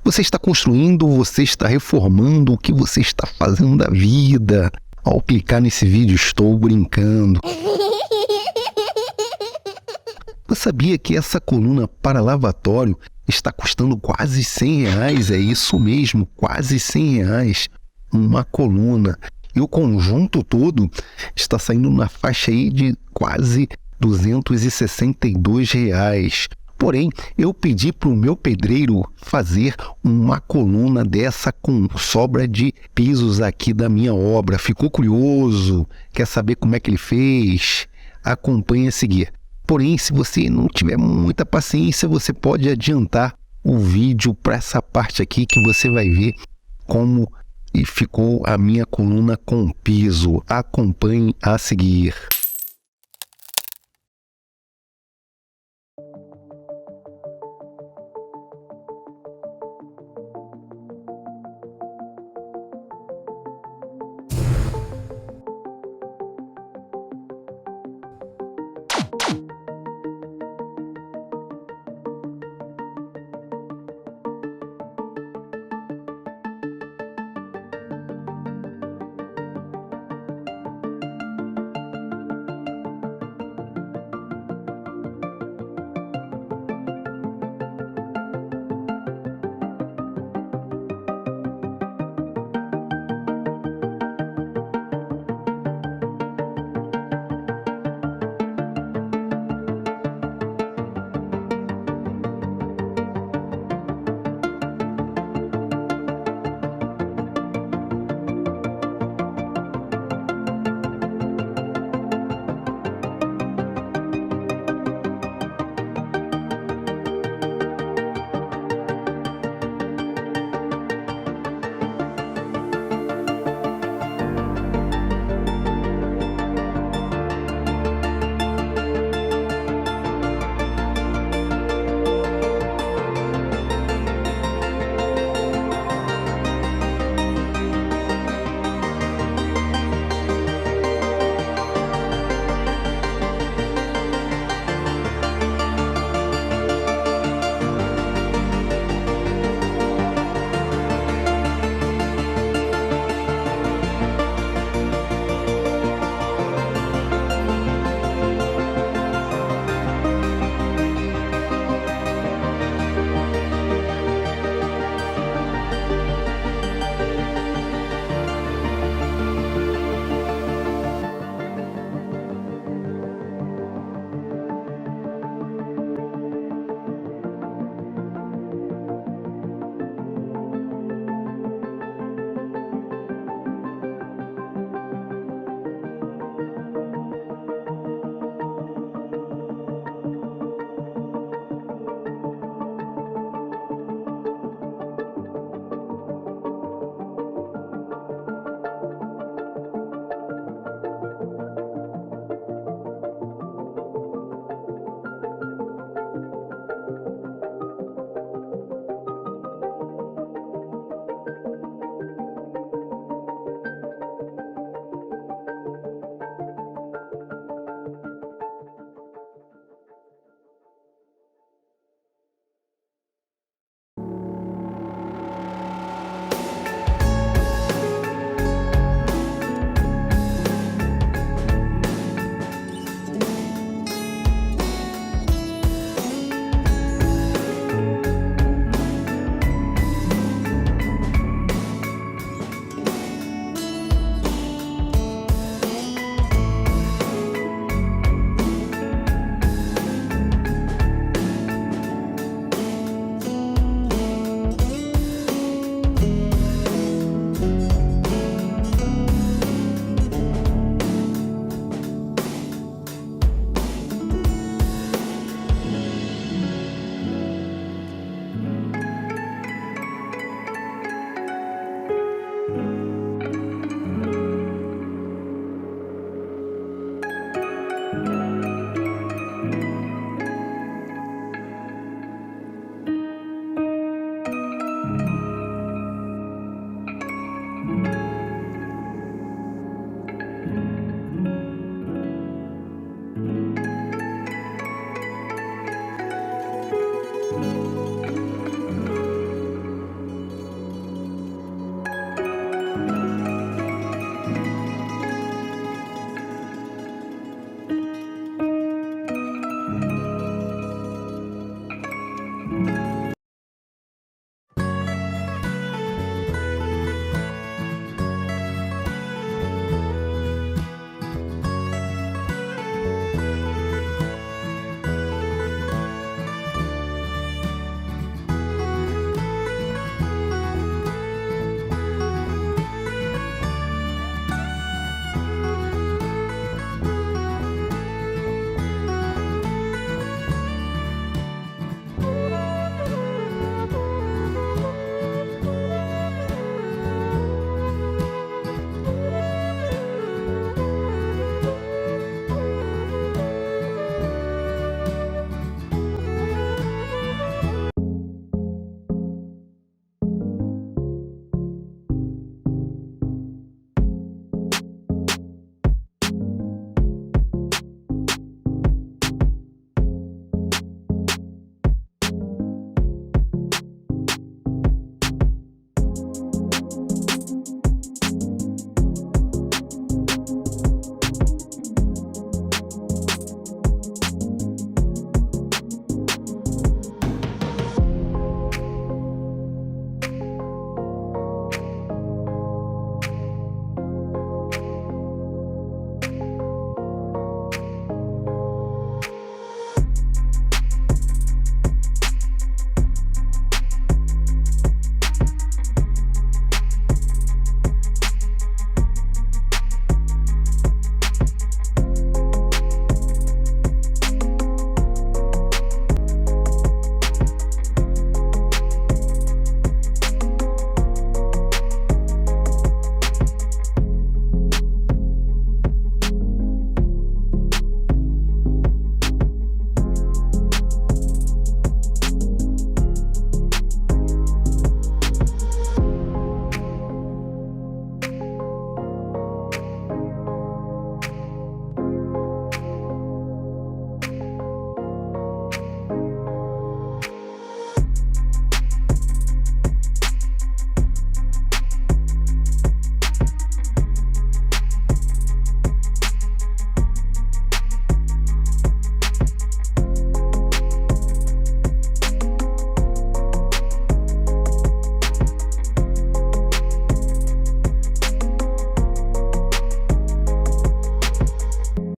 Você está construindo, você está reformando, o que você está fazendo da vida? Ao clicar nesse vídeo, estou brincando. Você sabia que essa coluna para lavatório está custando quase R$100? É isso mesmo, quase R$100 uma coluna. E o conjunto todo está saindo na faixa aí de quase R$262. Porém, eu pedi para o meu pedreiro fazer uma coluna dessa com sobra de pisos aqui da minha obra. Ficou curioso? Quer saber como é que ele fez? Acompanhe a seguir. Porém, se você não tiver muita paciência, você pode adiantar o vídeo para essa parte aqui que você vai ver como ficou a minha coluna com piso. Acompanhe a seguir.